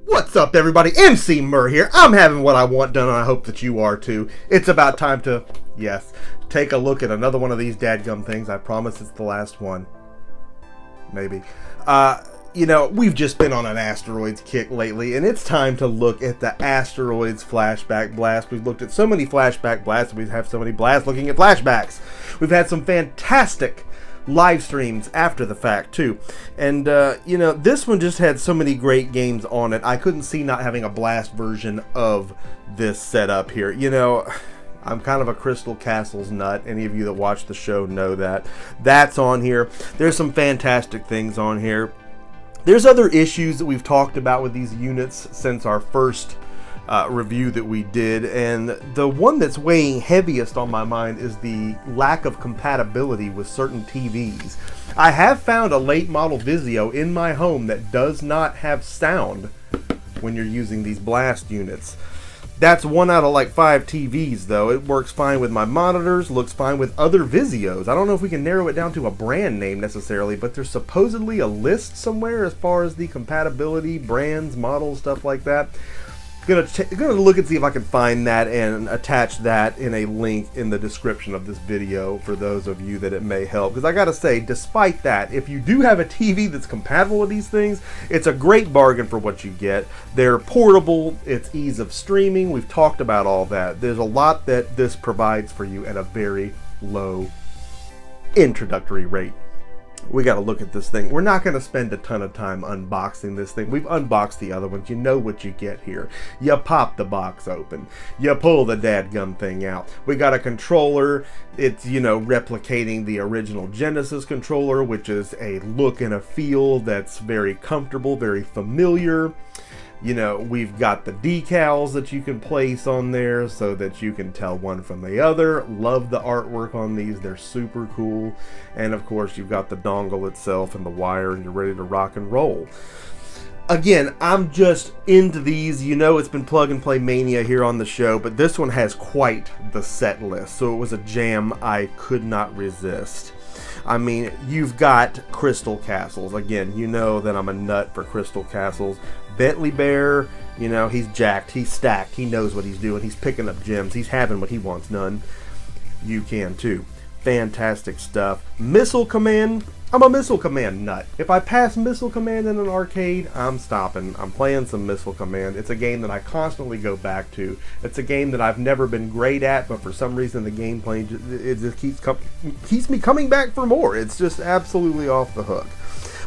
What's up, everybody? Emceemur here. I'm having what I want done, and I hope that you are too. It's about time to, yes, take a look at another one of these dadgum things. I promise it's the last one. Maybe. You know, we've just been on an asteroids kick lately, and it's time to look at the asteroids flashback blast. We've looked at so many flashback blasts, we have so many blasts looking at flashbacks. We've had some fantastic live streams after the fact too, and you know, this one just had so many great games on it. I couldn't see not having a blast version of this setup here. You know, I'm kind of a Crystal Castles nut. Any of you that watch the show know that. That's on here. There's some fantastic things on here. There's other issues that we've talked about with these units since our first review that we did, and the one that's weighing heaviest on my mind is the lack of compatibility with certain TVs. I have found a late model Vizio in my home that does not have sound when you're using these blast units. That's 1 out of like 5 TVs though. It works fine with my monitors, looks fine with other Vizios. I don't know if we can narrow it down to a brand name necessarily, but there's supposedly a list somewhere as far as the compatibility, brands, models, stuff like that. Gonna look and see if I can find that and attach that in a link in the description of this video for those of you that it may help. Because I gotta say, despite that, if you do have a TV that's compatible with these things, it's a great bargain for what you get. They're portable, it's ease of streaming, we've talked about all that. There's a lot that this provides for you at a very low introductory rate. We got to look at this thing. We're not going to spend a ton of time unboxing this thing. We've unboxed the other ones. You know what you get here. You pop the box open. You pull the dadgum thing out. We got a controller. It's, you know, replicating the original Genesis controller, which is a look and a feel that's very comfortable, very familiar. You know, we've got the decals that you can place on there so that you can tell one from the other. Love the artwork on these. They're super cool. And of course, you've got the dongle itself and the wire, and you're ready to rock and roll. Again, I'm just into these. You know, it's been plug and play mania here on the show, but this one has quite the set list. So it was a jam I could not resist. I mean, you've got Crystal Castles. Again, you know that I'm a nut for Crystal Castles. Bentley Bear, you know, he's jacked, he's stacked, he knows what he's doing, he's picking up gems, he's having what he wants done. You can too. Fantastic stuff. Missile Command, I'm a Missile Command nut. If I pass Missile Command in an arcade, I'm stopping. I'm playing some Missile Command. It's a game that I constantly go back to. It's a game that I've never been great at, but for some reason the gameplay, it just keeps me coming back for more. It's just absolutely off the hook.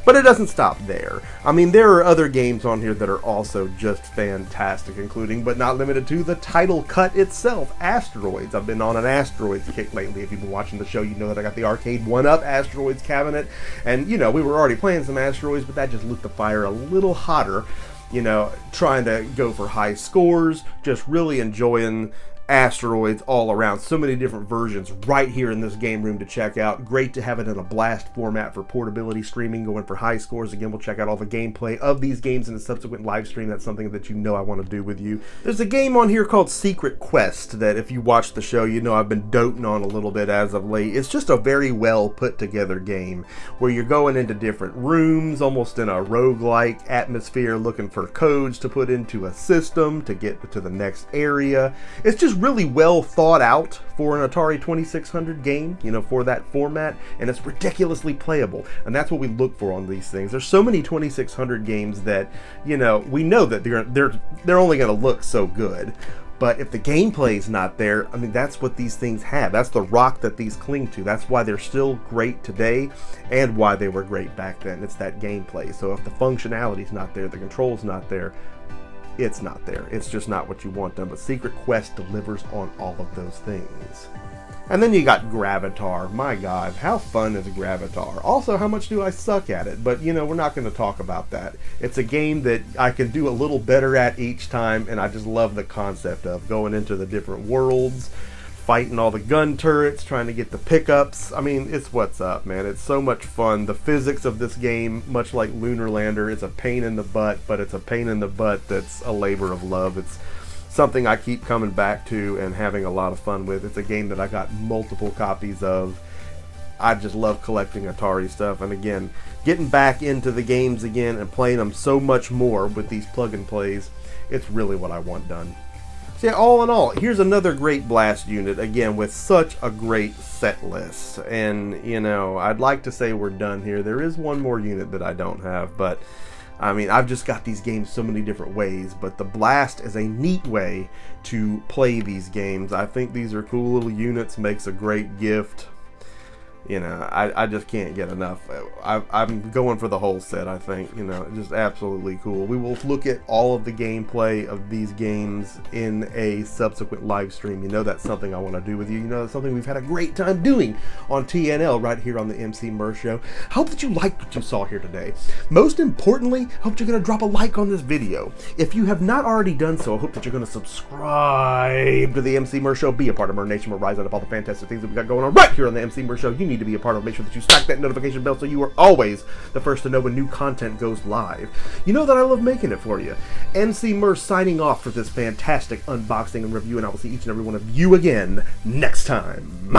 But it doesn't stop there. I mean, there are other games on here that are also just fantastic, including, but not limited to, the title cut itself, Asteroids. I've been on an Asteroids kick lately. If you've been watching the show, you know that I got the arcade 1-up Asteroids cabinet. And, you know, we were already playing some Asteroids, but that just lit the fire a little hotter. You know, trying to go for high scores, just really enjoying Asteroids all around. So many different versions right here in this game room to check out. Great to have it in a blast format for portability streaming, going for high scores. Again, we'll check out all the gameplay of these games in a subsequent live stream. That's something that you know I want to do with you. There's a game on here called Secret Quest that if you watch the show, you know I've been doting on a little bit as of late. It's just a very well put together game where you're going into different rooms, almost in a roguelike atmosphere, looking for codes to put into a system to get to the next area. It's just really well thought out for an Atari 2600 game, you know, for that format, and it's ridiculously playable, and that's what we look for on these things. There's so many 2600 games that, you know, we know that they're only going to look so good, but if the gameplay's not there, I mean, that's what these things have. That's the rock that these cling to. That's why they're still great today and why they were great back then. It's that gameplay. So if the functionality's not there, the control's not there, it's not there. It's just not what you want done. But Secret Quest delivers on all of those things. And then you got Gravitar. My God, how fun is Gravitar? Also, how much do I suck at it? But, you know, we're not going to talk about that. It's a game that I can do a little better at each time, and I just love the concept of going into the different worlds, fighting all the gun turrets, trying to get the pickups. I mean, it's what's up, man. It's so much fun. The physics of this game, much like Lunar Lander, is a pain in the butt, but it's a pain in the butt that's a labor of love. It's something I keep coming back to and having a lot of fun with. It's a game that I got multiple copies of. I just love collecting Atari stuff, and again, getting back into the games again and playing them so much more with these plug and plays, it's really what I want done. So yeah, all in all, here's another great blast unit, again, with such a great set list. And, you know, I'd like to say we're done here. There is one more unit that I don't have, but, I mean, I've just got these games so many different ways, but the blast is a neat way to play these games. I think these are cool little units, makes a great gift. You know, I just can't get enough. I'm going for the whole set, I think. You know, just absolutely cool. We will look at all of the gameplay of these games in a subsequent live stream. You know, that's something I want to do with you. You know, that's something we've had a great time doing on TNL right here on the Emceemur Show. I hope that you liked what you saw here today. Most importantly, I hope you're going to drop a like on this video. If you have not already done so, I hope that you're going to subscribe to the Emceemur Show. Be a part of Mer Nation. We'll rise out of all the fantastic things that we got going on right here on the Emceemur Show. You need to be a part of. Make sure that you stack that notification bell so you are always the first to know when new content goes live. You know that I love making it for you. Emceemur signing off for this fantastic unboxing and review, and I will see each and every one of you again next time.